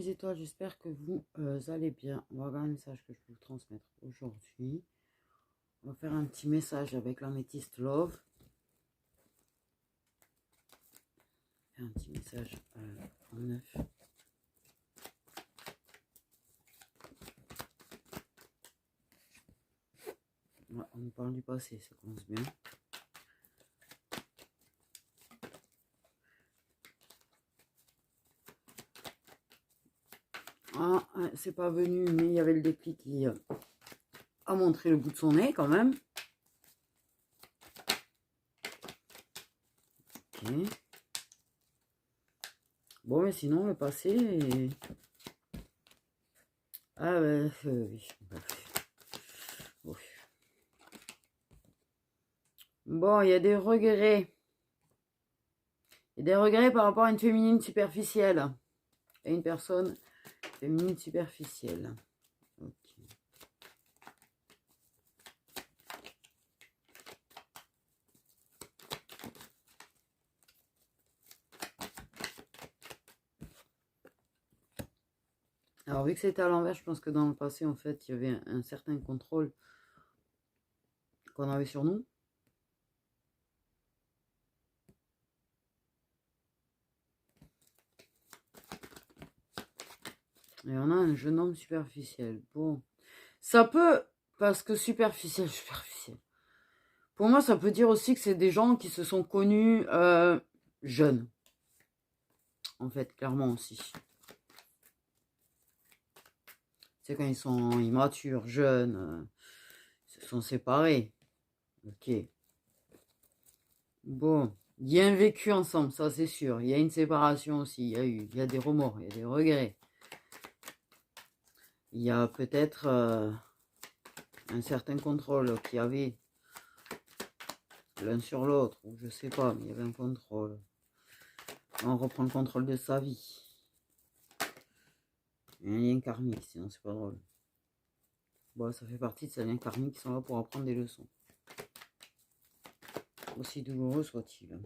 les étoiles, j'espère que vous allez bien. On va voir un message que je peux vous transmettre aujourd'hui. On va faire un petit message avec l'améthyste Love. Un petit message en neuf. Ouais, on nous parle du passé, ça commence bien. Ah, c'est pas venu, mais il y avait le déclic qui a montré le bout de son nez quand même. Ok. Bon, mais sinon, le passé... Ah, oui. Bon, il y a des regrets. Il y a des regrets par rapport à une féminine superficielle. Et une personne féminine superficielle. Ok. Alors, vu que c'était à l'envers, je pense que dans le passé, en fait, il y avait un certain contrôle qu'on avait sur nous. Et on a un jeune homme superficiel. Bon, ça peut, parce que superficiel. Pour moi, ça peut dire aussi que c'est des gens qui se sont connus jeunes. En fait, clairement aussi. C'est quand ils sont immatures, jeunes, ils se sont séparés. Ok. Bon, il y a un vécu ensemble, ça c'est sûr. Il y a une séparation aussi, il y a des remords, il y a des regrets. Il y a peut-être un certain contrôle qu'il y avait l'un sur l'autre, ou je sais pas, mais il y avait un contrôle. On reprend le contrôle de sa vie. Il y a un lien karmique, sinon c'est pas drôle. Bon, ça fait partie de ces liens karmiques qui sont là pour apprendre des leçons. Aussi douloureux soit-il.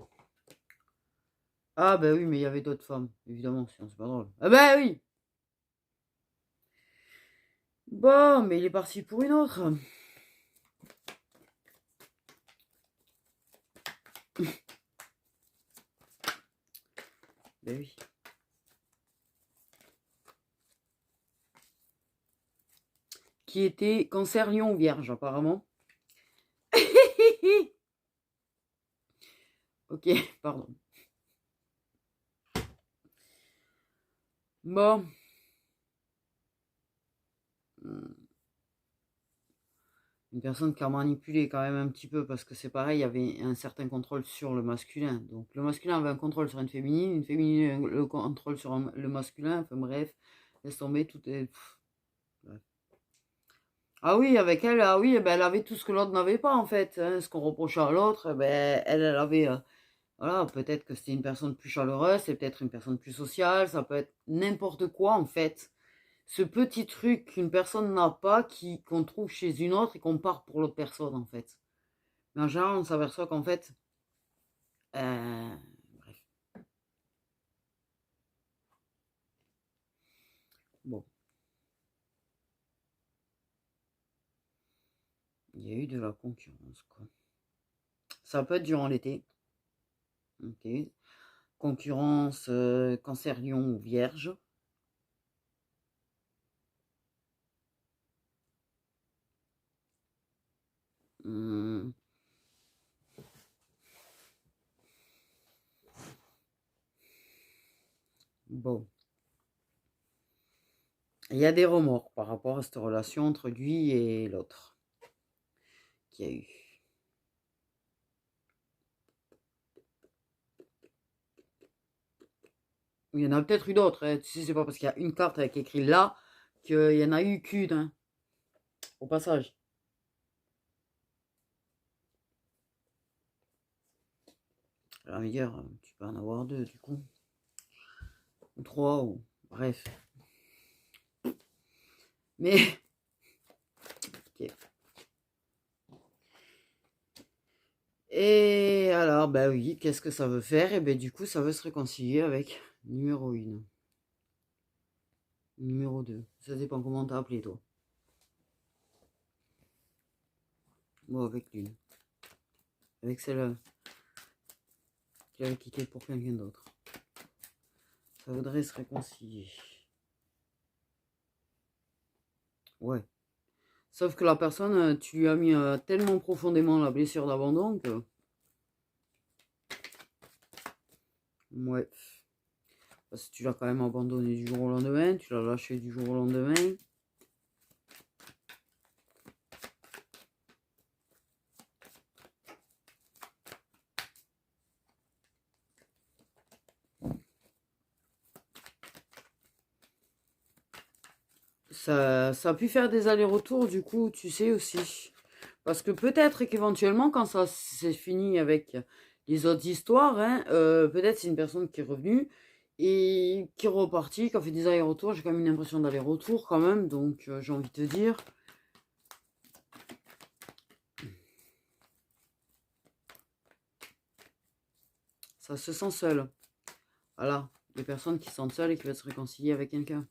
Ah bah oui, mais il y avait d'autres femmes, évidemment, sinon c'est pas drôle. Ah bah oui. Bon, mais il est parti pour une autre. Ben oui. Qui était cancer lion vierge apparemment. Ok, pardon. Bon. Une personne qui a manipulé quand même un petit peu parce que c'est pareil, il y avait un certain contrôle sur le masculin. Donc le masculin avait un contrôle sur une féminine le contrôle sur le masculin. Enfin bref, laisse tomber, tout est... Bref. Ah oui, avec elle, ah oui, ben, elle avait tout ce que l'autre n'avait pas en fait. Hein. Ce qu'on reprochait à l'autre, ben, elle avait... voilà, peut-être que c'était une personne plus chaleureuse, c'est peut-être une personne plus sociale, ça peut être n'importe quoi en fait. Ce petit truc qu'une personne n'a pas, qu'on trouve chez une autre et qu'on part pour l'autre personne en fait. Mais en général, on s'aperçoit qu'en fait, bref. Bon. Il y a eu de la concurrence, quoi. Ça peut être durant l'été. Ok. Concurrence, cancer, lion ou vierge. Hum. Bon. Il y a des remords par rapport à cette relation entre lui et l'autre qu'il y a eu. Il y en a peut-être eu d'autres. Hein. Tu sais, c'est pas parce qu'il y a une carte avec écrit là qu'il y en a eu qu'une. Hein, au passage. À la rigueur, tu peux en avoir deux du coup. Ou trois, ou bref. Mais. Ok. Et alors, bah oui, qu'est-ce que ça veut faire? Et ben du coup, ça veut se réconcilier avec numéro 1. Numéro 2. Ça dépend comment t'as appelé, toi. Bon, avec l'une. Avec celle qui avait quitté pour quelqu'un d'autre. Ça voudrait se réconcilier. Ouais. Sauf que la personne, tu lui as mis tellement profondément la blessure d'abandon que... Ouais. Parce que tu l'as quand même abandonné du jour au lendemain. Tu l'as lâché du jour au lendemain. Ça a pu faire des allers-retours, du coup, tu sais aussi. Parce que peut-être qu'éventuellement, quand ça s'est fini avec les autres histoires, hein, peut-être c'est une personne qui est revenue et qui est repartie, qui a fait des allers-retours. J'ai quand même une impression d'aller-retour quand même, donc j'ai envie de te dire. Ça se sent seul. Voilà, des personnes qui se sentent seules et qui veulent se réconcilier avec quelqu'un.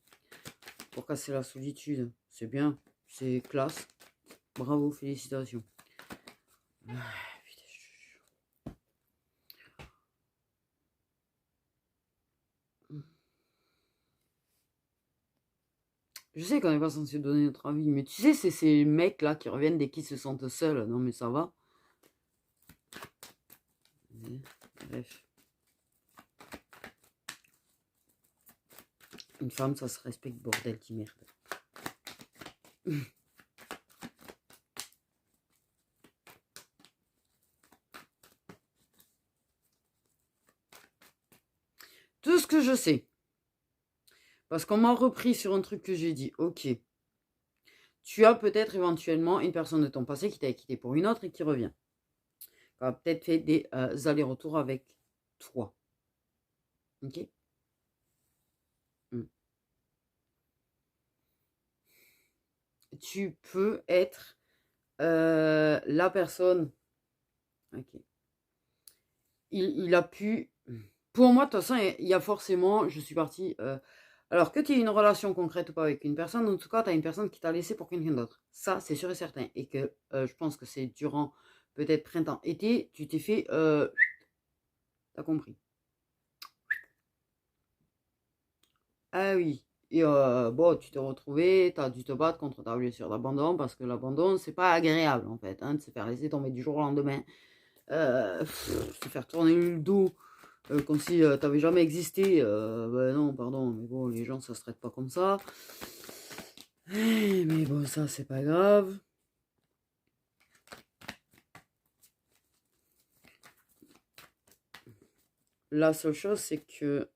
Pour casser la solitude. C'est bien, c'est classe. Bravo, félicitations. Je sais qu'on n'est pas censé donner notre avis, mais tu sais, c'est ces mecs-là qui reviennent dès qu'ils se sentent seuls. Non, mais ça va. Bref. Une femme, ça se respecte, bordel qui merde. Tout ce que je sais. Parce qu'on m'a repris sur un truc que j'ai dit. Ok. Tu as peut-être éventuellement une personne de ton passé qui t'a quitté pour une autre et qui revient. Qui a peut-être fait des allers-retours avec toi. Ok. Tu peux être la personne. Ok. Il a pu. Pour moi, de toute façon, il y a forcément. Je suis partie. Alors que tu aies une relation concrète ou pas avec une personne, en tout cas, tu as une personne qui t'a laissé pour quelqu'un d'autre. Ça, c'est sûr et certain. Et que je pense que c'est durant peut-être printemps-été, tu t'es fait. T'as compris. Ah oui. Et bon, tu t'es retrouvé, tu as dû te battre contre ta blessure d'abandon parce que l'abandon, c'est pas agréable en fait, hein, de se faire laisser tomber du jour au lendemain. Se faire tourner le dos comme si t'avais jamais existé. Ben non, pardon, mais bon, les gens, ça se traite pas comme ça. Mais bon, ça, c'est pas grave. La seule chose, c'est que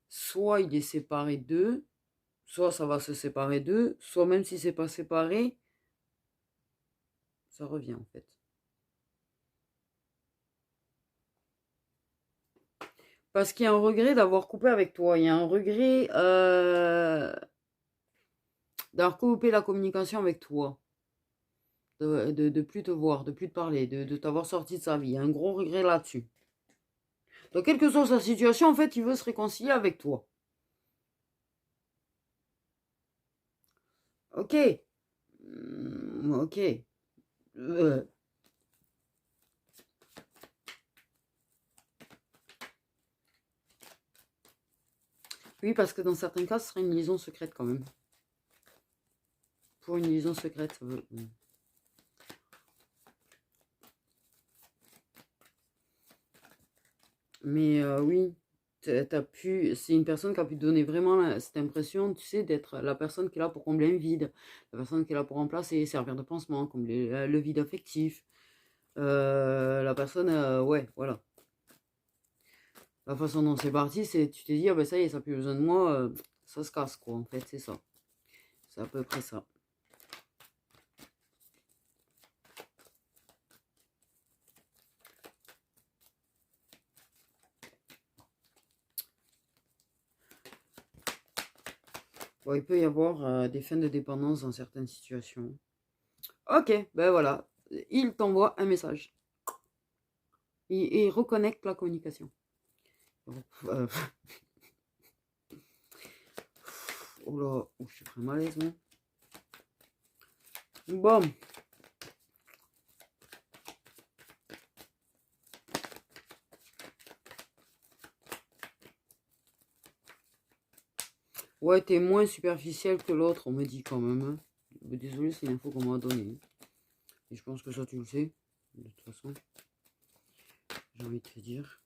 soit il est séparé d'eux, soit ça va se séparer d'eux, soit même si c'est pas séparé, ça revient en fait. Parce qu'il y a un regret d'avoir coupé avec toi. Il y a un regret d'avoir coupé la communication avec toi. De plus te voir, de plus te parler, de t'avoir sorti de sa vie. Il y a un gros regret là-dessus. Donc, quelle que soit sa situation, en fait, il veut se réconcilier avec toi. Ok. Ok. Euh, oui, parce que dans certains cas, ce serait une liaison secrète quand même. Pour une liaison secrète, ça veut... Mais oui, t'as pu, c'est une personne qui a pu donner vraiment cette impression, tu sais, d'être la personne qui est là pour combler un vide, la personne qui est là pour remplacer, servir de pansement, combler le vide affectif. La personne, ouais, voilà. La façon dont c'est parti, c'est tu t'es dit, ah ben ça y est, ça n'a plus besoin de moi, ça se casse, quoi, en fait, c'est ça. C'est à peu près ça. Bon, il peut y avoir des fins de dépendance dans certaines situations. Ok, ben voilà. Il t'envoie un message. Il reconnecte la communication. Oh là, oh, je suis très malaise, moi. Bon. Ouais, t'es moins superficiel que l'autre, on me dit quand même. Hein. Désolé, c'est une info qu'on m'a donnée. Et je pense que ça, tu le sais. De toute façon, j'ai envie de te dire.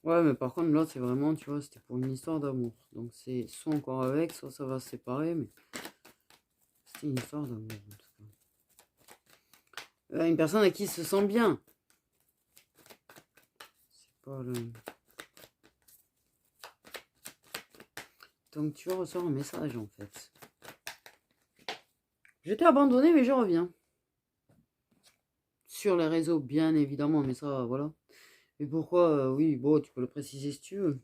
Ouais, mais par contre, là, c'est vraiment, tu vois, c'était pour une histoire d'amour. Donc, c'est soit encore avec, soit ça va se séparer, mais c'était une histoire d'amour, en tout cas. Une personne à qui il se sent bien. C'est pas le... Donc, tu ressors un message, en fait. Je t'ai abandonné, mais je reviens. Sur les réseaux, bien évidemment, mais ça, voilà. Mais pourquoi oui, bon, tu peux le préciser si tu veux.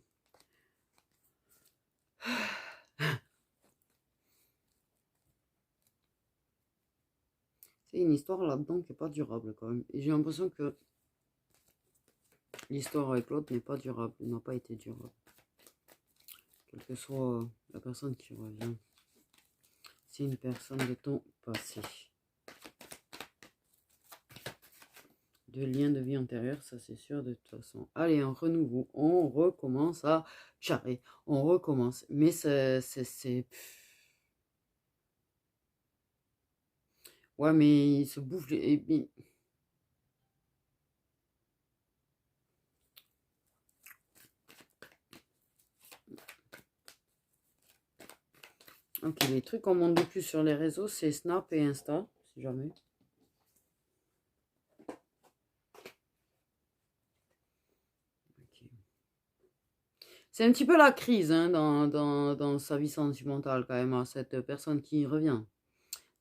C'est une histoire là-dedans qui n'est pas durable, quand même. Et j'ai l'impression que l'histoire avec l'autre n'est pas durable, n'a pas été durable. Quelle que soit la personne qui revient. C'est une personne de ton passé. De liens de vie antérieure, ça c'est sûr de toute façon. Allez, un renouveau. On recommence à charrer. On recommence. Mais c'est... Ouais, mais il se bouffe les... Ok, les trucs qu'on monte le plus sur les réseaux, c'est Snap et Insta, si jamais. Okay. C'est un petit peu la crise hein, dans sa vie sentimentale quand même, à cette personne qui revient.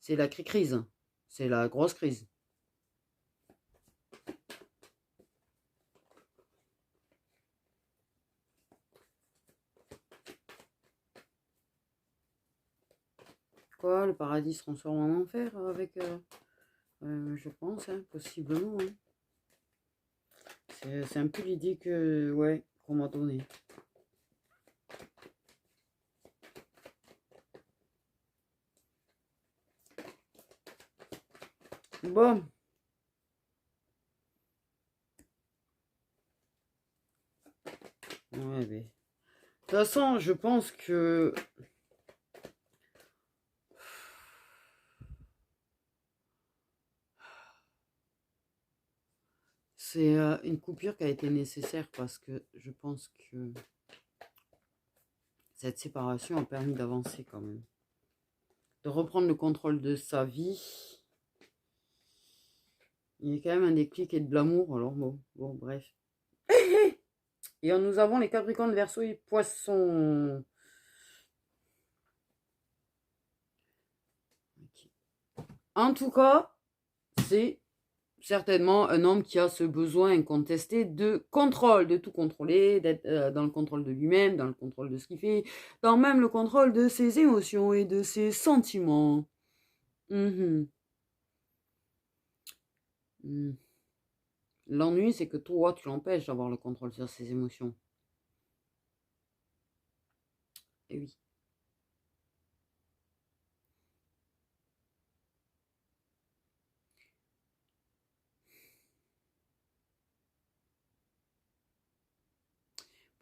C'est la crise. C'est la grosse crise. Quoi, le paradis se transforme en enfer avec... je pense, hein, possiblement. Hein. C'est un peu l'idée que, ouais, qu'on m'a donnée. Bon. Ouais, mais... De toute façon, je pense que... C'est une coupure qui a été nécessaire parce que je pense que cette séparation a permis d'avancer quand même. De reprendre le contrôle de sa vie. Il y a quand même un déclic et de l'amour. Alors bon, bref. Et nous avons les Capricornes, Verseau et Poissons. Okay. En tout cas, c'est certainement un homme qui a ce besoin incontesté de contrôle, de tout contrôler, d'être dans le contrôle de lui-même, dans le contrôle de ce qu'il fait, dans même le contrôle de ses émotions et de ses sentiments. L'ennui, c'est que toi, tu l'empêches d'avoir le contrôle sur ses émotions. Et oui.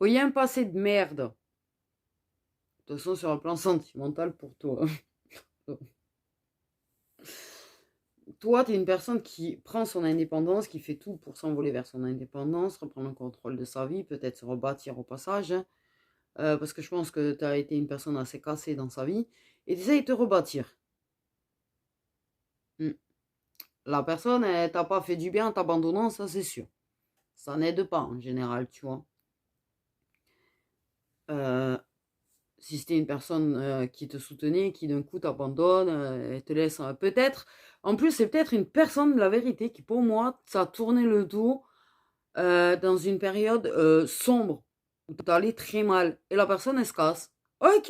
Il y a un passé de merde. De toute façon, sur le plan sentimental pour toi. Toi, tu es une personne qui prend son indépendance, qui fait tout pour s'envoler vers son indépendance, reprendre le contrôle de sa vie, peut-être se rebâtir au passage. Hein, parce que je pense que tu as été une personne assez cassée dans sa vie. Et tu essaies de te rebâtir. La personne, elle t'a pas fait du bien en t'abandonnant, ça c'est sûr. Ça n'aide pas en général, tu vois. Si c'était une personne qui te soutenait, qui d'un coup t'abandonne, et te laisse peut-être. En plus, c'est peut-être une personne, la vérité, qui pour moi, ça a tourné le dos dans une période sombre, où t'allais très mal. Et la personne, elle se casse. Ok.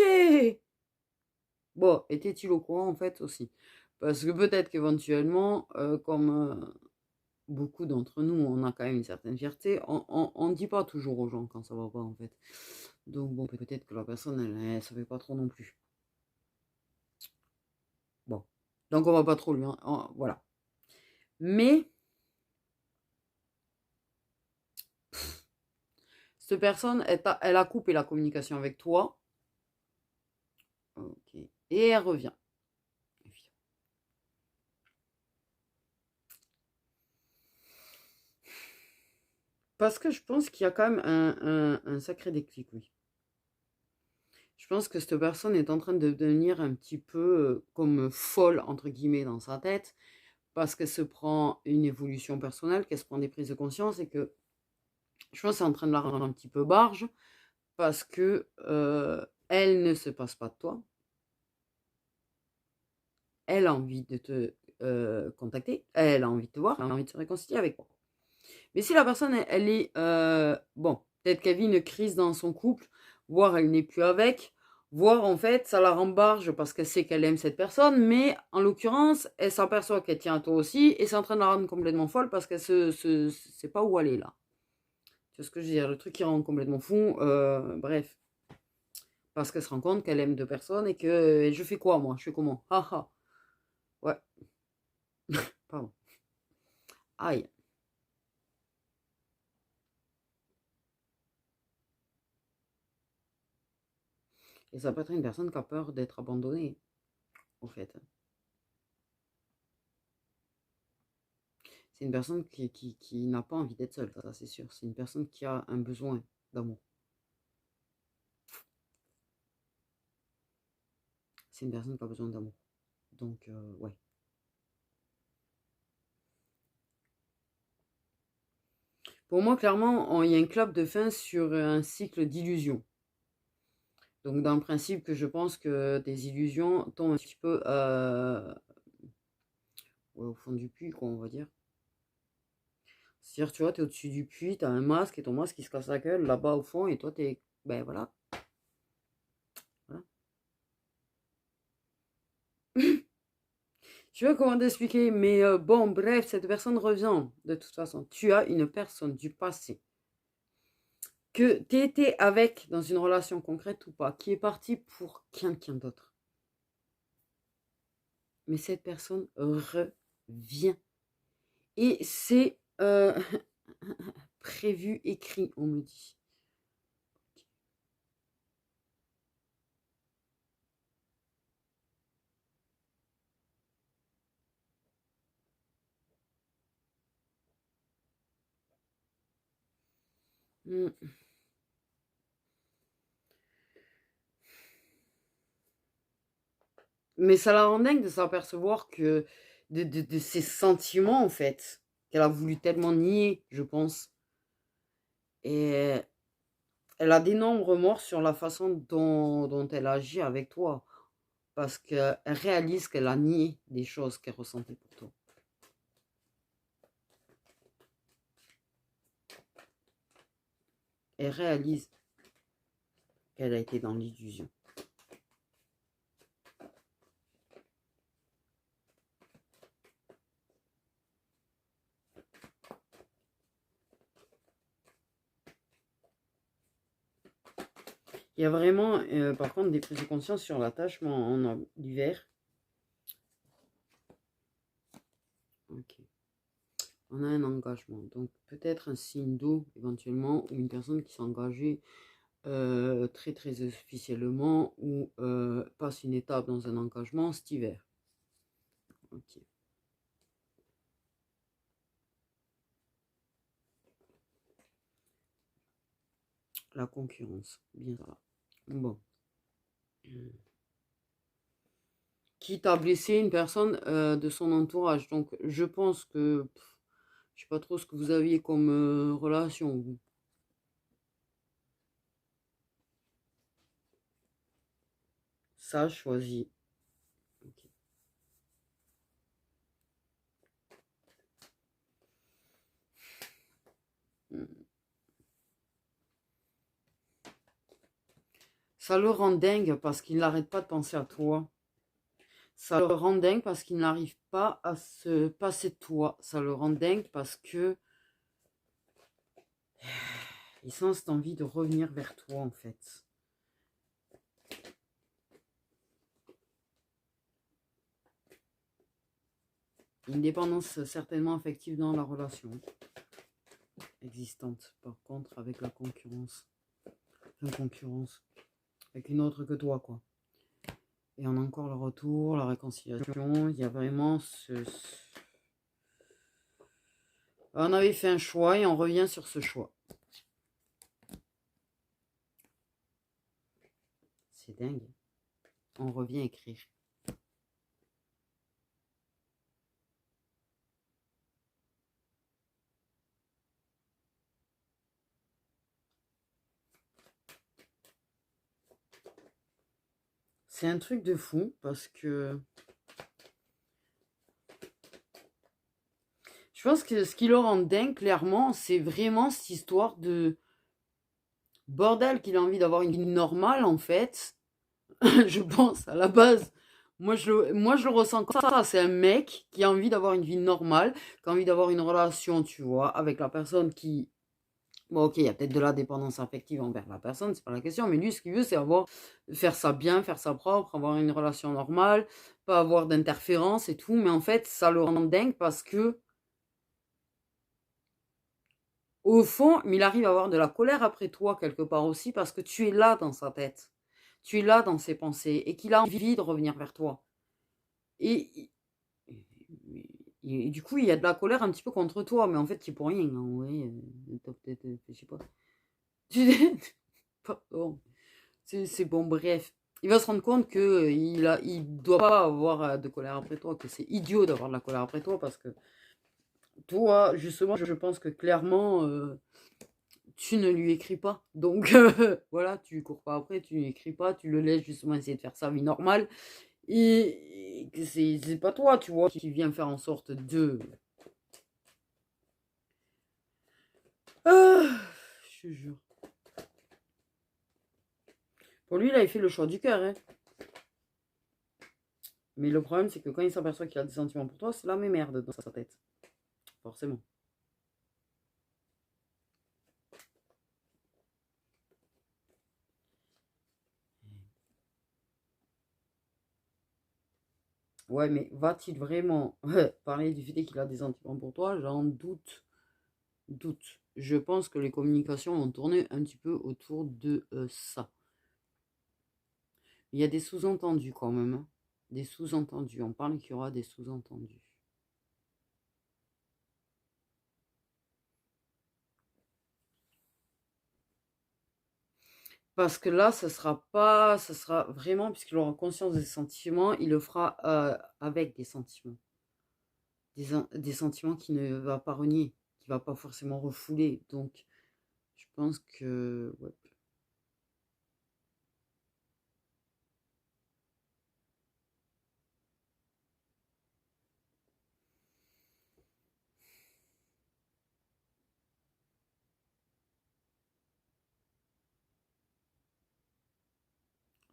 Bon, était-il au courant en fait aussi? Parce que peut-être qu'éventuellement, comme... beaucoup d'entre nous, on a quand même une certaine fierté. On ne dit pas toujours aux gens quand ça va pas, en fait. Donc, bon, peut-être que la personne, elle savait pas trop non plus. Bon. Donc, on va pas trop lui... voilà. Mais, cette personne, elle a coupé la communication avec toi. Ok. Et elle revient. Parce que je pense qu'il y a quand même un sacré déclic, oui. Je pense que cette personne est en train de devenir un petit peu comme folle, entre guillemets, dans sa tête, parce qu'elle se prend une évolution personnelle, qu'elle se prend des prises de conscience, et que je pense que c'est en train de la rendre un petit peu barge, parce que elle ne se passe pas de toi. Elle a envie de te contacter, elle a envie de te voir, elle a envie de se réconcilier avec toi. Mais si la personne, elle est... bon, peut-être qu'elle vit une crise dans son couple, voire elle n'est plus avec, voire en fait, ça la rembarge parce qu'elle sait qu'elle aime cette personne, mais en l'occurrence, elle s'aperçoit qu'elle tient à toi aussi, et c'est en train de la rendre complètement folle parce qu'elle sait pas où aller là. Tu vois ce que je veux dire? Le truc qui rend complètement fou, bref. Parce qu'elle se rend compte qu'elle aime deux personnes et que je fais quoi moi? Je fais comment? Haha. Ouais, pardon. Aïe. Et ça peut être une personne qui a peur d'être abandonnée, en fait. C'est une personne qui n'a pas envie d'être seule, ça c'est sûr. C'est une personne qui a un besoin d'amour. C'est une personne qui a besoin d'amour. Donc, ouais. Pour moi, clairement, il y a un clap de fin sur un cycle d'illusions. Donc, dans le principe que je pense que des illusions tombent un petit peu ouais, au fond du puits, quoi, on va dire. C'est-à-dire, tu vois, t'es au-dessus du puits, t'as un masque et ton masque il se casse la gueule là-bas au fond et toi t'es. Ben voilà. Voilà. Je sais pas comment t'expliquer, mais bon, bref, cette personne revient. De toute façon, tu as une personne du passé que tu étais avec dans une relation concrète ou pas, qui est partie pour quelqu'un d'autre. Mais cette personne revient. Et c'est prévu, écrit, on me dit. Mm. Mais ça la rend dingue de s'apercevoir que de ses sentiments, en fait, qu'elle a voulu tellement nier, je pense. Et elle a d'énormes remords sur la façon dont elle agit avec toi. Parce qu'elle réalise qu'elle a nié des choses qu'elle ressentait pour toi. Elle réalise qu'elle a été dans l'illusion. Il y a vraiment, par contre, des prises de conscience sur l'attachement en l'hiver. Ok. On a un engagement. Donc, peut-être un signe d'eau, éventuellement, ou une personne qui s'est engagée très, très officiellement, ou passe une étape dans un engagement cet hiver. Ok. La concurrence. Bien ça. Bon. Quitte à blesser une personne de son entourage. Donc, je pense que... je sais pas trop ce que vous aviez comme relation, vous. Ça, choisi. Ok. Hmm. Ça le rend dingue parce qu'il n'arrête pas de penser à toi. Ça le rend dingue parce qu'il n'arrive pas à se passer de toi. Ça le rend dingue parce que il sent cette envie de revenir vers toi, en fait. Une dépendance certainement affective dans la relation existante. Par contre, avec la concurrence. Une concurrence. Avec une autre que toi, quoi. Et on a encore le retour, la réconciliation. Il y a vraiment On avait fait un choix et on revient sur ce choix. C'est dingue. On revient écrire. C'est un truc de fou parce que je pense que ce qui le rend dingue, clairement, c'est vraiment cette histoire de bordel qu'il a envie d'avoir une vie normale, en fait. Je pense, à la base. Moi, je le ressens comme ça. C'est un mec qui a envie d'avoir une vie normale, qui a envie d'avoir une relation, tu vois, avec la personne qui... Bon, ok, il y a peut-être de la dépendance affective envers la personne, c'est pas la question, mais lui, ce qu'il veut, c'est faire ça bien, faire ça propre, avoir une relation normale, pas avoir d'interférence et tout, mais en fait, ça le rend dingue parce que, au fond, il arrive à avoir de la colère après toi, quelque part aussi, parce que tu es là dans sa tête, tu es là dans ses pensées, et qu'il a envie de revenir vers toi. Et, et du coup, il y a de la colère un petit peu contre toi, mais en fait, c'est pour rien, hein, ouais, t'as peut-être, je sais pas. Pardon. C'est bon, bref. Il va se rendre compte que il doit pas avoir de colère après toi, que c'est idiot d'avoir de la colère après toi, parce que toi, justement, je pense que clairement, tu ne lui écris pas. Donc, voilà, tu cours pas après, tu lui écris pas, tu le laisses justement essayer de faire sa vie normale. Et que c'est pas toi, tu vois, qui viens faire en sorte de... Ah, je te jure. Pour lui, là, il fait le choix du cœur, hein. Mais le problème, c'est que quand il s'aperçoit qu'il a des sentiments pour toi, c'est la même merde dans sa tête. Forcément. Ouais, mais va-t-il vraiment parler du fait qu'il a des sentiments pour toi? J'en doute. Doute. Je pense que les communications vont tourner un petit peu autour de ça. Il y a des sous-entendus quand même, hein. Des sous-entendus. On parle qu'il y aura des sous-entendus. Parce que là, ça sera pas, ça sera vraiment, puisqu'il aura conscience des sentiments, il le fera avec des sentiments. Des sentiments qu'il ne va pas renier, qu'il va pas forcément refouler. Donc, je pense que ouais,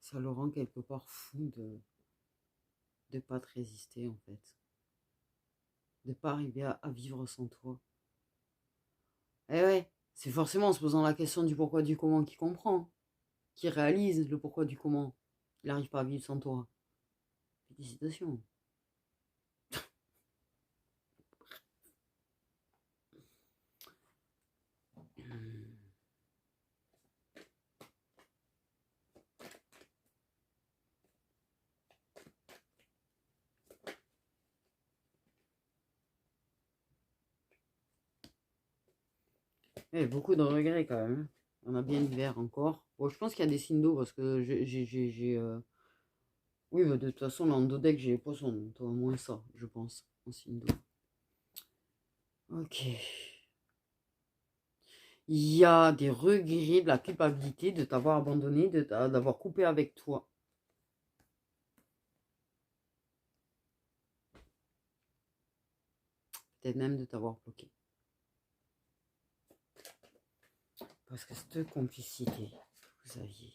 ça le rend quelque part fou de ne pas te résister, en fait. De pas arriver à vivre sans toi. Eh ouais, c'est forcément en se posant la question du pourquoi du comment qu'il comprend, qu'il réalise le pourquoi du comment. Il n'arrive pas à vivre sans toi. Félicitations. Eh, beaucoup de regrets quand même, hein. On a bien l'hiver encore. Bon, je pense qu'il y a des signes d'eau parce que oui, bah, de toute façon, dans le deck, j'ai les poissons. Donc, au moins ça, je pense, en signe d'eau. Ok. Il y a des regrets, de la culpabilité de t'avoir abandonné, d'avoir coupé avec toi. Peut-être même de t'avoir bloqué. Parce que cette complicité que vous aviez.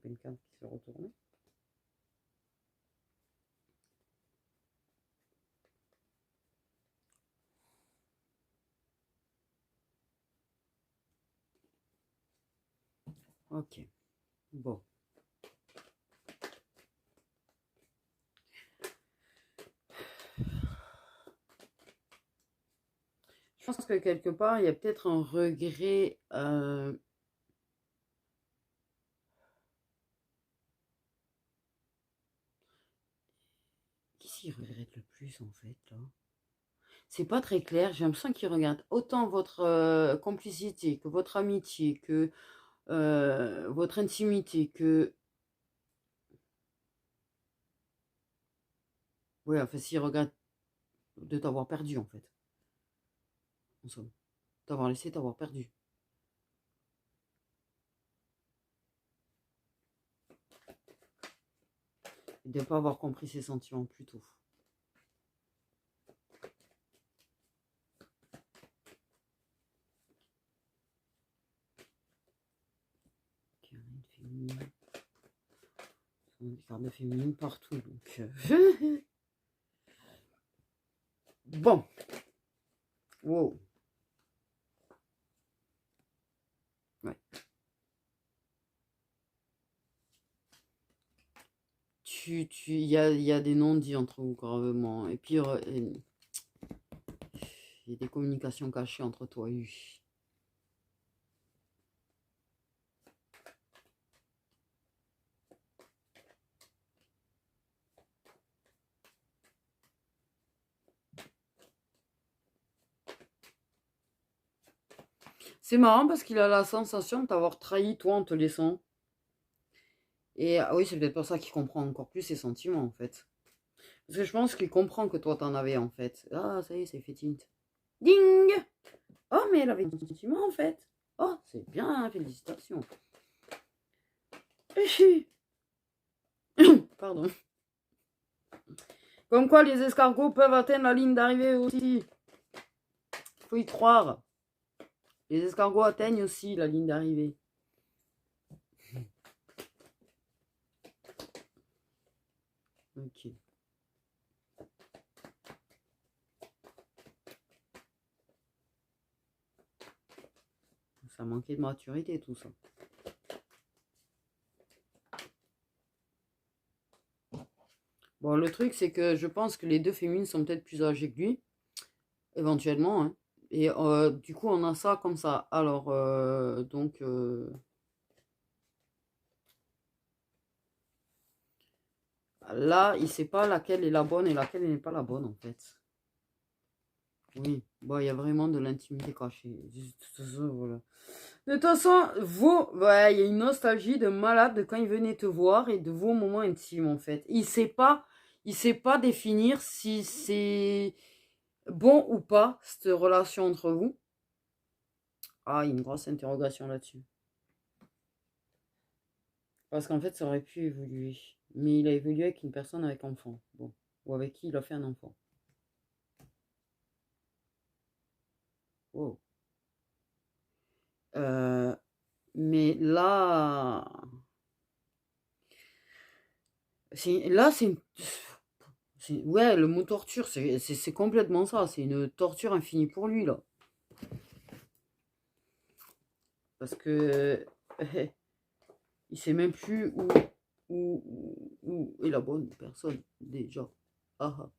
24 qui s'est retourné. Ok, bon. Je pense que quelque part, il y a peut-être un regret. Qui s'y regrette le plus en fait là? C'est pas très clair. J'ai l'impression qu'il regarde autant votre complicité que votre amitié, que votre intimité, que. Ouais, enfin, s'il regrette de t'avoir perdu en fait. En somme. T'avoir laissé, t'avoir perdu. Et de ne pas avoir compris ses sentiments plus tôt. Karine féminine. On a des cartes de féminine partout donc. Bon. Wow. Ouais. Il y a des non-dits entre vous gravement. Et puis, il y a des communications cachées entre toi et lui. C'est marrant parce qu'il a la sensation de t'avoir trahi toi en te laissant. Et oui, c'est peut-être pour ça qu'il comprend encore plus ses sentiments en fait. Parce que je pense qu'il comprend que toi t'en avais en fait. Ah, ça y est, c'est fait tint. Ding! Oh, mais elle avait des sentiments en fait. Oh, c'est bien, félicitations. Pardon. Comme quoi les escargots peuvent atteindre la ligne d'arrivée aussi. Faut y croire. Les escargots atteignent aussi la ligne d'arrivée. Ok. Ça manquait de maturité tout ça. Bon, le truc, c'est que je pense que les deux féminines sont peut-être plus âgées que lui, éventuellement. Hein. Et du coup, on a ça comme ça. Alors, donc... là, il ne sait pas laquelle est la bonne et laquelle n'est pas la bonne, en fait. Oui, bon, il y a vraiment de l'intimité cachée. Voilà. De toute façon, ouais, il y a une nostalgie de malade de quand il venait te voir et de vos moments intimes, en fait. Il sait pas définir si c'est bon ou pas, cette relation entre vous. Ah, il y a une grosse interrogation là-dessus. Parce qu'en fait, ça aurait pu évoluer. Mais il a évolué avec une personne avec enfant. Bon. Ou avec qui il a fait un enfant. Oh. Mais là... Là, ouais, le mot torture, c'est complètement ça. C'est une torture infinie pour lui, là. Parce que... il sait même plus où est la bonne personne, déjà. Ah, ah.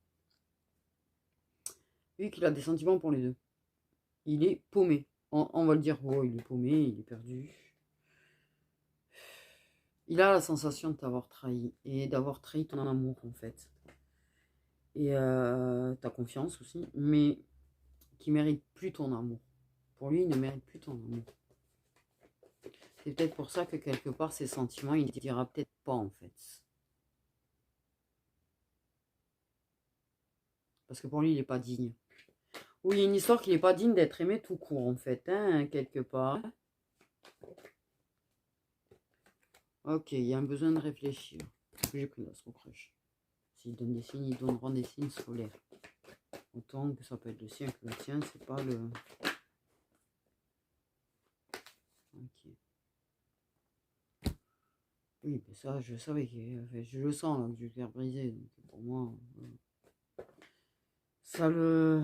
Vu qu'il a des sentiments pour les deux. Il est paumé. On va le dire, oh, il est paumé, il est perdu. Il a la sensation de t'avoir trahi. Et d'avoir trahi ton amour, en fait. Et ta confiance aussi. Mais qui mérite plus ton amour. Pour lui, il ne mérite plus ton amour. C'est peut-être pour ça que quelque part, ses sentiments, il ne dira peut-être pas, en fait. Parce que pour lui, il n'est pas digne. Oui, il y a une histoire qu'il n'est pas digne d'être aimé tout court, en fait, hein, quelque part. Ok, il y a un besoin de réfléchir. J'ai pris la crush. S'il donne des signes, ils donneront des signes solaires. Autant que ça peut être le sien que le tien, c'est pas le... Ok. Oui, mais ça, je savais que je le sens là, que je vais le faire briser. Donc pour moi, ça le.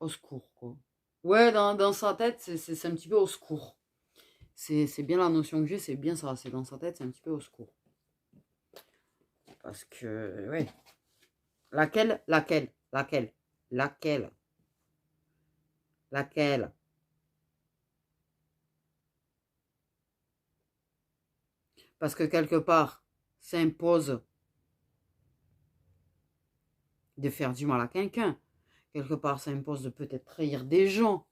Au secours, quoi. Ouais, dans sa tête, c'est un petit peu au secours. C'est bien la notion que j'ai, c'est bien ça. C'est dans sa tête, c'est un petit peu au secours. Parce que, ouais. Laquelle? Laquelle? Laquelle? Laquelle? Laquelle? Parce que quelque part, ça impose de faire du mal à quelqu'un. Quelque part, ça impose de peut-être trahir des gens.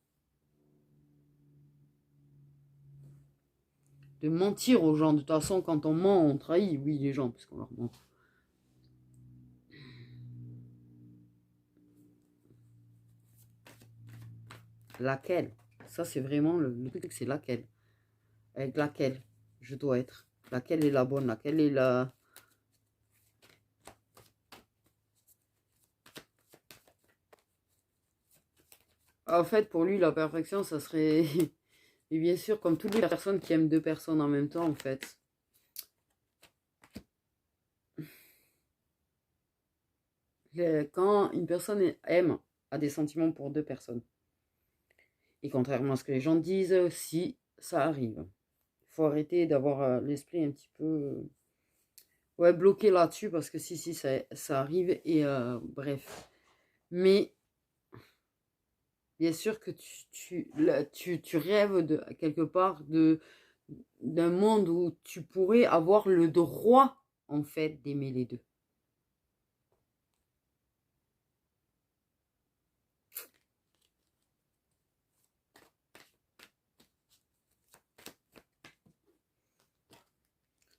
De mentir aux gens. De toute façon, quand on ment, on trahit, oui, les gens, parce qu'on leur ment. Laquelle? Ça, c'est vraiment le truc, c'est laquelle. Avec laquelle je dois être. Laquelle est la bonne, laquelle est la... En fait, pour lui, la perfection, ça serait... Et bien sûr, comme toutes les personnes qui aiment deux personnes en même temps, en fait. Quand une personne aime, a des sentiments pour deux personnes. Et contrairement à ce que les gens disent, si ça arrive. Il faut arrêter d'avoir l'esprit un petit peu... ouais, bloqué là-dessus, parce que si, ça arrive, et bref. Mais bien sûr que tu rêves de, quelque part d'un monde où tu pourrais avoir le droit, en fait, d'aimer les deux.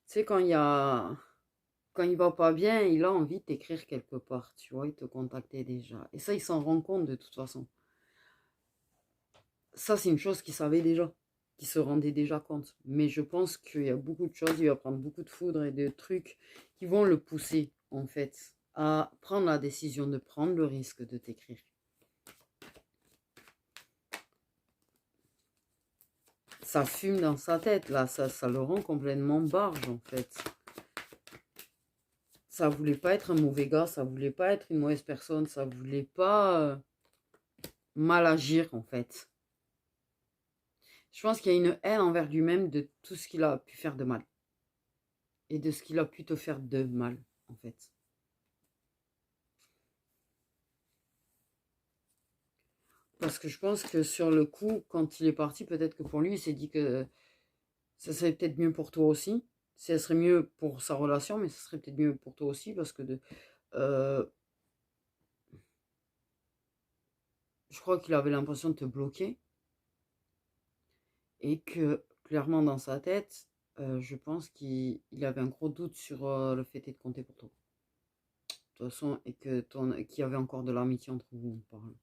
Tu sais, quand il va pas bien, il a envie de t'écrire quelque part, tu vois, il te contactait déjà. Et ça, il s'en rend compte de toute façon. Ça, c'est une chose qu'il savait déjà, qu'il se rendait déjà compte. Mais je pense qu'il y a beaucoup de choses, il va prendre beaucoup de foudre et de trucs qui vont le pousser, en fait, à prendre la décision de prendre le risque de t'écrire. Ça fume dans sa tête, là, ça le rend complètement barge, en fait. Ça voulait pas être un mauvais gars, ça voulait pas être une mauvaise personne, ça voulait pas mal agir, en fait. Je pense qu'il y a une haine envers lui-même de tout ce qu'il a pu faire de mal. Et de ce qu'il a pu te faire de mal, en fait. Parce que je pense que sur le coup, quand il est parti, peut-être que pour lui, il s'est dit que ça serait peut-être mieux pour toi aussi. Ça serait mieux pour sa relation, mais ça serait peut-être mieux pour toi aussi, parce que euh, je crois qu'il avait l'impression de te bloquer. Et que, clairement, dans sa tête, je pense qu'il avait un gros doute sur le fait de compter pour toi. De toute façon, et qu'il y avait encore de l'amitié entre vous, on parle.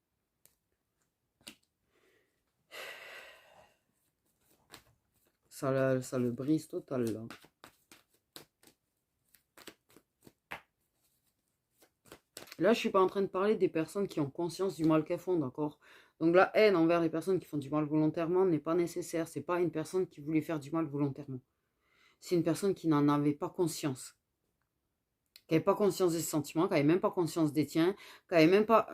Ça le brise total, là. Là, je suis pas en train de parler des personnes qui ont conscience du mal qu'elles font, d'accord? Donc la haine envers les personnes qui font du mal volontairement n'est pas nécessaire. C'est pas une personne qui voulait faire du mal volontairement. C'est une personne qui n'en avait pas conscience. Qui n'avait pas conscience des sentiments, qui n'avait même pas conscience des tiens, qui n'avait même pas...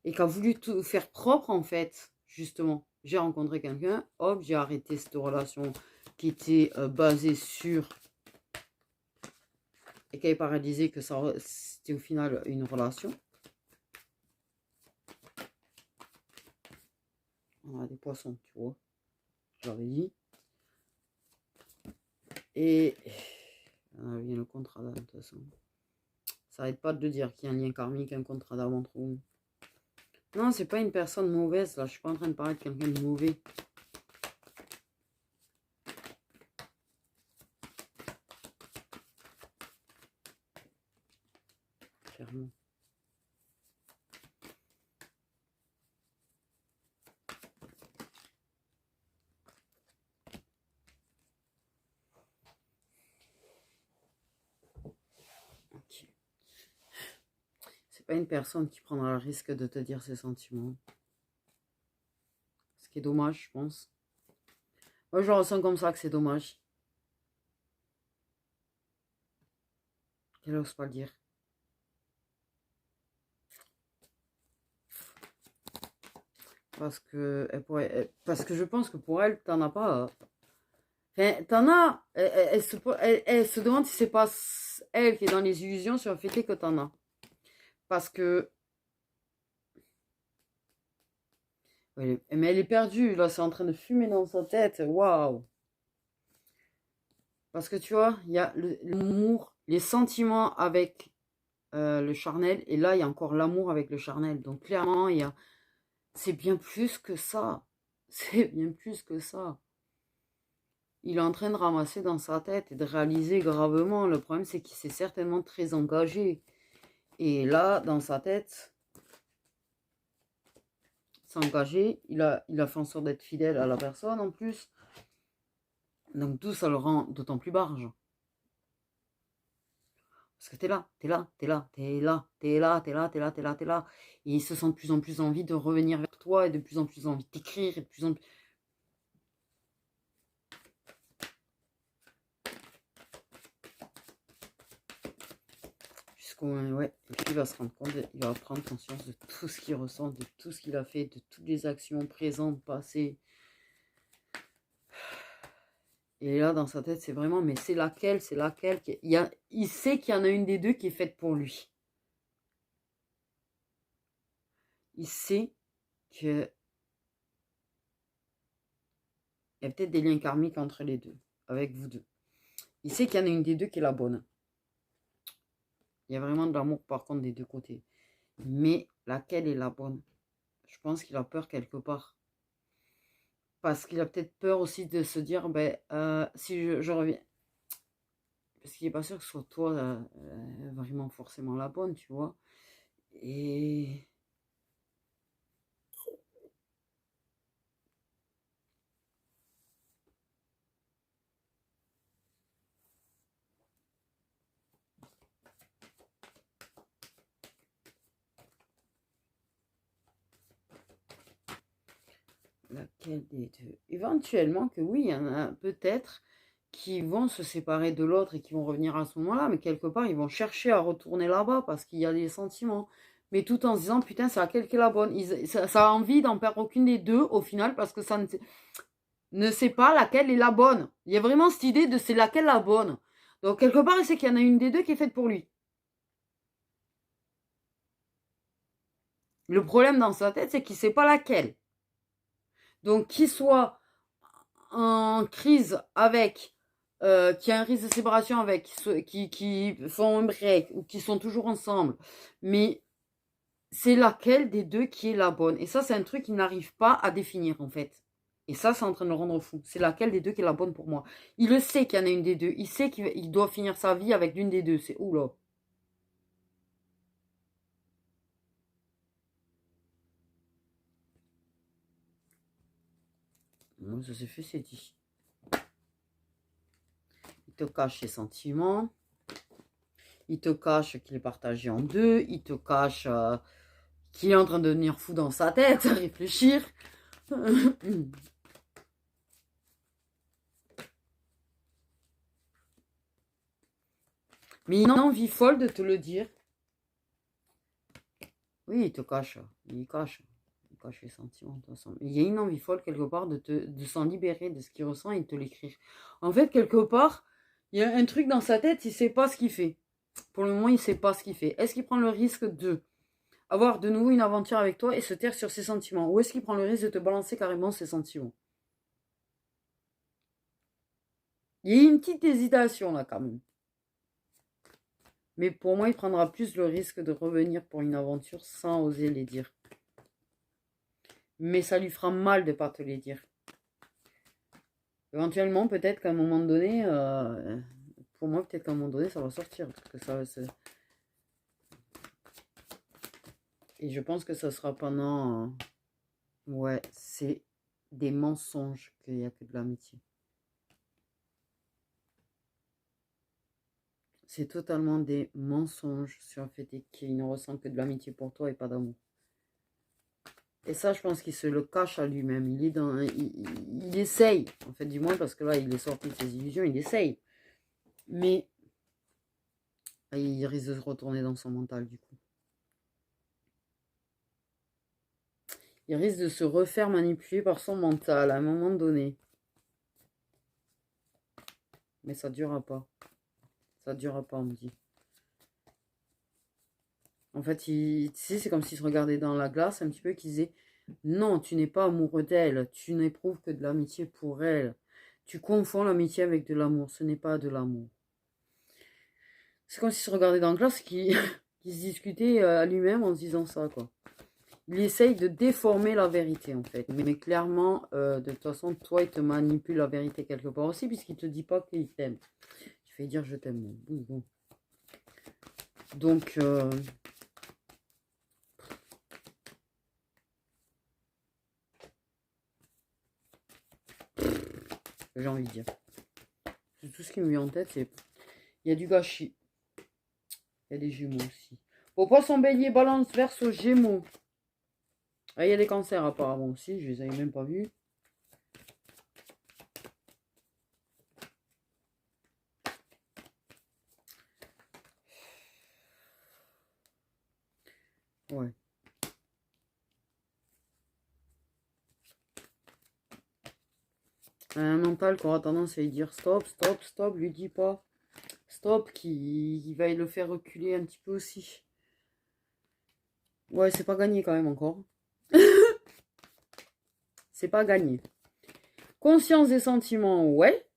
et qui a voulu tout faire propre, en fait, justement. J'ai rencontré quelqu'un, hop, j'ai arrêté cette relation qui était basée sur... et qui avait paralysé que c'était au final une relation. On a des poissons, tu vois. J'avais dit. Et on a bien le contrat d'âme, de toute façon. Ça n'arrête pas de dire qu'il y a un lien karmique, un contrat d'âme entre vous. Non, c'est pas une personne mauvaise, là. Je suis pas en train de parler de quelqu'un de mauvais. Clairement. Ok. C'est pas une personne qui prendra le risque de te dire ses sentiments. Ce qui est dommage, je pense. Moi, je ressens comme ça que c'est dommage. qu'elle n'ose pas le dire. Parce que je pense que pour elle, t'en as pas. Enfin, t'en as. Elle se demande si c'est pas elle qui est dans les illusions sur le fait que t'en as. Parce que. Mais elle est perdue, là, c'est en train de fumer dans sa tête. Waouh! Parce que tu vois, il y a l'amour, les sentiments avec le charnel, et là, il y a encore l'amour avec le charnel. Donc, clairement, c'est bien plus que ça. C'est bien plus que ça. Il est en train de ramasser dans sa tête et de réaliser gravement. Le problème, c'est qu'il s'est certainement très engagé. Et là, dans sa tête, s'engager, il a fait en sorte d'être fidèle à la personne en plus. Donc tout ça le rend d'autant plus barge. Parce que t'es là, t'es là, t'es là, t'es là, t'es là, t'es là, t'es là, t'es là, t'es là. Et il se sent de plus en plus envie de revenir vers toi et de plus en plus envie de t'écrire et de plus en plus... Jusqu'au moment, ouais. Et puis il va se rendre compte, il va prendre conscience de tout ce qu'il ressent, de tout ce qu'il a fait, de toutes les actions présentes, passées. Et là, dans sa tête, c'est vraiment, mais c'est laquelle? Il sait qu'il y en a une des deux qui est faite pour lui. Il sait que il y a peut-être des liens karmiques entre les deux, avec vous deux. Il sait qu'il y en a une des deux qui est la bonne. Il y a vraiment de l'amour par contre des deux côtés. Mais laquelle est la bonne? Je pense qu'il a peur quelque part. Parce qu'il a peut-être peur aussi de se dire, ben, si je reviens... Parce qu'il n'est pas sûr que ce soit toi vraiment forcément la bonne, tu vois. Et... Laquelle des deux? Éventuellement que oui, il y en a peut-être qui vont se séparer de l'autre et qui vont revenir à ce moment-là, mais quelque part, ils vont chercher à retourner là-bas parce qu'il y a des sentiments. Mais tout en se disant, putain, c'est laquelle qui est la bonne. Ça a envie d'en perdre aucune des deux au final parce que ça ne sait pas laquelle est la bonne. Il y a vraiment cette idée de c'est laquelle la bonne. Donc quelque part, il sait qu'il y en a une des deux qui est faite pour lui. Le problème dans sa tête, c'est qu'il ne sait pas laquelle. Donc qu'il soit en crise avec, qui a un risque de séparation avec, qui font un break ou qui sont toujours ensemble, mais c'est laquelle des deux qui est la bonne. Et ça, c'est un truc qu'il n'arrive pas à définir en fait. Et ça, c'est en train de le rendre fou. C'est laquelle des deux qui est la bonne pour moi. Il le sait qu'il y en a une des deux. Il sait qu'il doit finir sa vie avec l'une des deux. C'est oula. Ça s'est fait, c'est dit. Il te cache ses sentiments. Il te cache qu'il est partagé en deux. Il te cache qu'il est en train de devenir fou dans sa tête, à réfléchir. Mais il a une envie folle de te le dire. Oui, il te cache. Il cache les sentiments. De toute façon. Il y a une envie folle quelque part de s'en libérer de ce qu'il ressent et de te l'écrire. En fait, quelque part, il y a un truc dans sa tête, il ne sait pas ce qu'il fait. Pour le moment, il ne sait pas ce qu'il fait. Est-ce qu'il prend le risque de avoir de nouveau une aventure avec toi et se taire sur ses sentiments? Ou est-ce qu'il prend le risque de te balancer carrément ses sentiments? Il y a une petite hésitation là quand même. Mais pour moi, il prendra plus le risque de revenir pour une aventure sans oser les dire. Mais ça lui fera mal de ne pas te les dire. Éventuellement, peut-être qu'à un moment donné, pour moi, peut-être qu'à un moment donné, ça va sortir. Parce que et je pense que ça sera pendant... ouais, c'est des mensonges qu'il n'y a que de l'amitié. C'est totalement des mensonges sur le fait qu'il ne ressent que de l'amitié pour toi et pas d'amour. Et ça, je pense qu'il se le cache à lui-même. Il est dans, il essaye, en fait, du moins, parce que là, il est sorti de ses illusions, il essaye. Mais Ah, il risque de se retourner dans son mental, du coup. Il risque de se refaire manipuler par son mental à un moment donné. Mais ça durera pas. Ça durera pas, on me dit. En fait, tu sais, c'est comme s'il se regardait dans la glace un petit peu, qu'il disait non, tu n'es pas amoureux d'elle, tu n'éprouves que de l'amitié pour elle. Tu confonds l'amitié avec de l'amour, ce n'est pas de l'amour. C'est comme s'il se regardait dans la glace, qui se discutait à lui-même en se disant ça, quoi. Il essaye de déformer la vérité, en fait. Mais clairement, de toute façon, toi, il te manipule la vérité quelque part aussi, puisqu'il te dit pas qu'il t'aime. Il fait dire je t'aime. Bon. Donc, j'ai envie de dire. Tout ce qui me vient en tête, c'est il y a du gâchis. Il y a des Gémeaux aussi. Bon, poisson, bélier, balance, verseau, Gémeaux. Ah, il y a des cancers apparemment aussi, je les avais même pas vus. Ouais. Un mental qui aura tendance à lui dire stop, stop, stop, lui dis pas. Stop, qui va le faire reculer un petit peu aussi. Ouais, c'est pas gagné quand même encore. C'est pas gagné. Conscience des sentiments, ouais.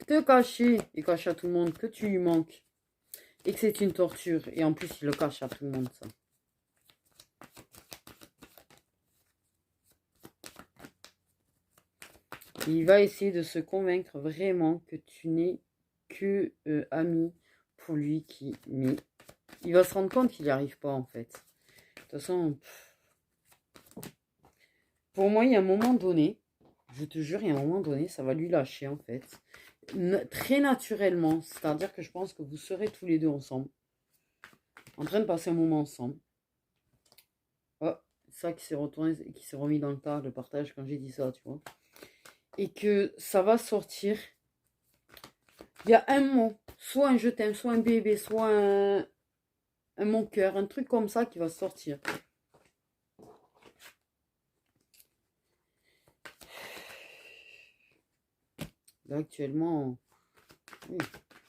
Te cacher et cacher à tout le monde que tu lui manques. Et que c'est une torture. Et en plus, il le cache à tout le monde, ça. Il va essayer de se convaincre vraiment que tu n'es que ami pour lui mais il va se rendre compte qu'il n'y arrive pas en fait. De toute façon, pour moi, il y a un moment donné, je te jure, il y a un moment donné, ça va lui lâcher en fait. Très naturellement, c'est-à-dire que je pense que vous serez tous les deux ensemble, en train de passer un moment ensemble. Oh, ça qui s'est retourné, qui s'est remis dans le tas, le partage quand j'ai dit ça, tu vois. Et que ça va sortir. Il y a un mot, soit un je t'aime, soit un bébé, soit un mon cœur, un truc comme ça qui va sortir. Là, actuellement, oui,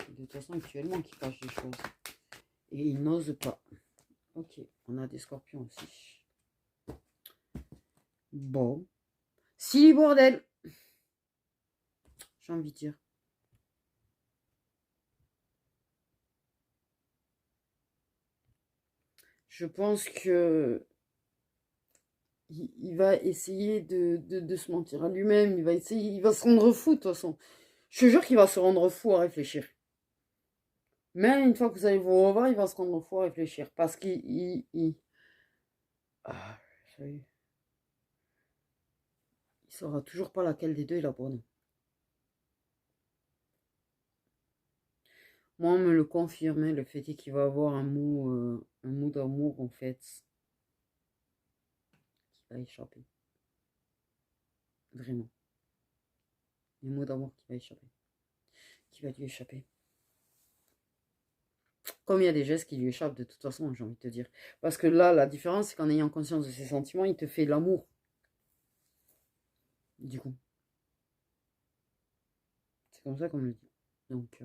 de toute façon, actuellement, qui cache les choses. Et il n'ose pas. Ok, on a des scorpions aussi. Bon. Si, bordel. J'ai envie de dire. Je pense que il va essayer de se mentir à lui-même. Il va essayer, il va se rendre fou de toute façon. Je te jure qu'il va se rendre fou à réfléchir. Même une fois que vous allez vous revoir, il va se rendre fou à réfléchir. Parce qu'il ah, il saura toujours pas laquelle des deux est la bonne. Moi, on me le confirmait, le fait est qu'il va avoir un mot d'amour, en fait, qui va échapper. Vraiment. Un mot d'amour qui va échapper. Qui va lui échapper. Comme il y a des gestes qui lui échappent, de toute façon, j'ai envie de te dire. Parce que là, la différence, c'est qu'en ayant conscience de ses sentiments, il te fait l'amour. Du coup. C'est comme ça qu'on me le dit. Donc,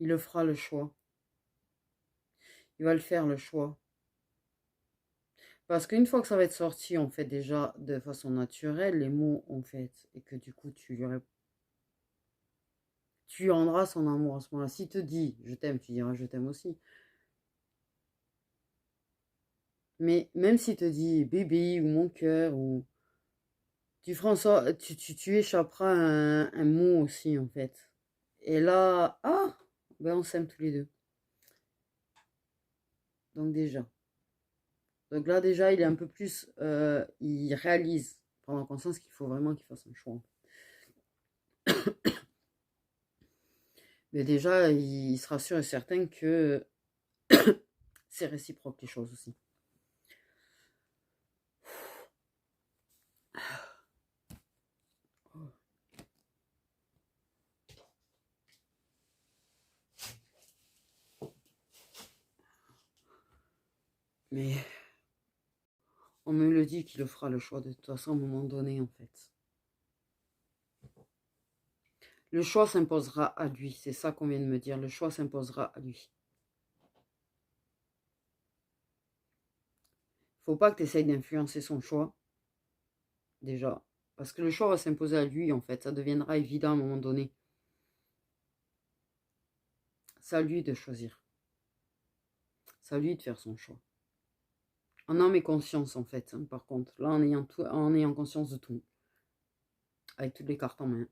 il le fera le choix. Il va le faire le choix. Parce qu'une fois que ça va être sorti, en fait, déjà de façon naturelle, les mots, en fait, et que du coup, tu lui rendras son amour à ce moment-là. S'il te dit je t'aime, tu diras je t'aime aussi. Mais même s'il te dit bébé ou mon cœur, ou tu feras en sorte, tu échapperas à un mot aussi, en fait. Et là, ah, ben on s'aime tous les deux. Donc déjà. Donc là, déjà, il est un peu plus, il réalise, prendre conscience qu'il faut vraiment qu'il fasse un choix. Mais déjà, il sera sûr et certain que c'est réciproque les choses aussi. Mais on me le dit qu'il fera le choix de toute façon à un moment donné, en fait. Le choix s'imposera à lui, c'est ça qu'on vient de me dire. Le choix s'imposera à lui. Faut pas que tu essayes d'influencer son choix, déjà. Parce que le choix va s'imposer à lui, en fait. Ça deviendra évident à un moment donné. C'est à lui de choisir. C'est à lui de faire son choix. En âme et conscience, en fait, hein, par contre. Là, en ayant conscience de tout. Avec toutes les cartes en main.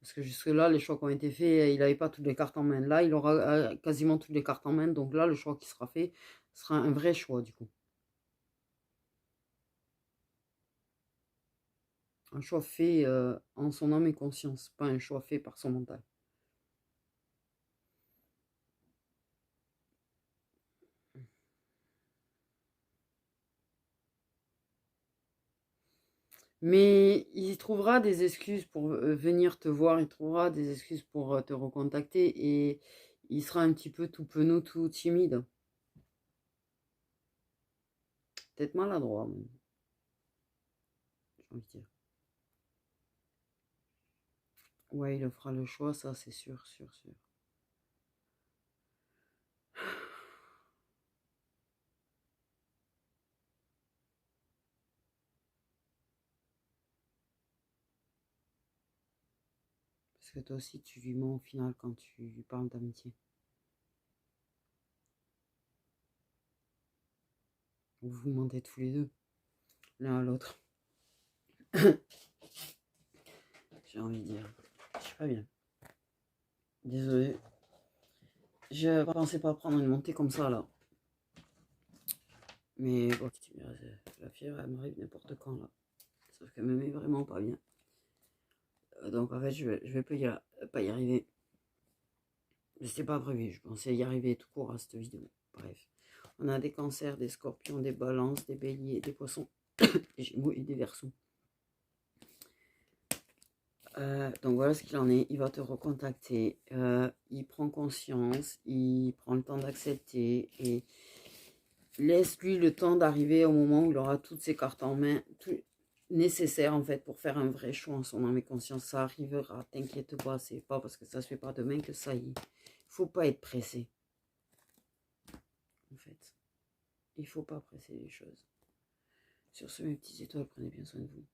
Parce que jusque-là, les choix qui ont été faits, il n'avait pas toutes les cartes en main. Là, il aura quasiment toutes les cartes en main. Donc là, le choix qui sera fait sera un vrai choix, du coup. Un choix fait en son âme et conscience, pas un choix fait par son mental. Mais il trouvera des excuses pour venir te voir, il trouvera des excuses pour te recontacter et il sera un petit peu tout penaud, tout timide. Peut-être maladroit, même, j'ai envie de dire. Ouais, il fera le choix, ça c'est sûr, sûr, sûr. Parce que toi aussi, tu lui mens au final quand tu lui parles d'amitié. Vous vous mentez tous les deux, l'un à l'autre. J'ai envie de dire. Je suis pas bien. Désolé. Je pensais pas prendre une montée comme ça là. Mais bon, la fièvre, elle m'arrive n'importe quand là. Sauf qu'elle me met vraiment pas bien. Donc en fait, je vais pas y arriver. Mais c'était pas prévu. Je pensais y arriver tout court à cette vidéo. Bref. On a des cancers, des scorpions, des balances, des béliers, des poissons, des gémeaux et des versos. Donc voilà ce qu'il en est. Il va te recontacter. Il prend conscience. Il prend le temps d'accepter. Et laisse-lui le temps d'arriver au moment où il aura toutes ses cartes en main. Tout nécessaire en fait pour faire un vrai choix en son âme et conscience. Ça arrivera. T'inquiète pas. C'est pas parce que ça se fait pas demain que ça y est. Faut pas être pressé. En fait. Il faut pas presser les choses. Sur ce, mes petites étoiles, prenez bien soin de vous.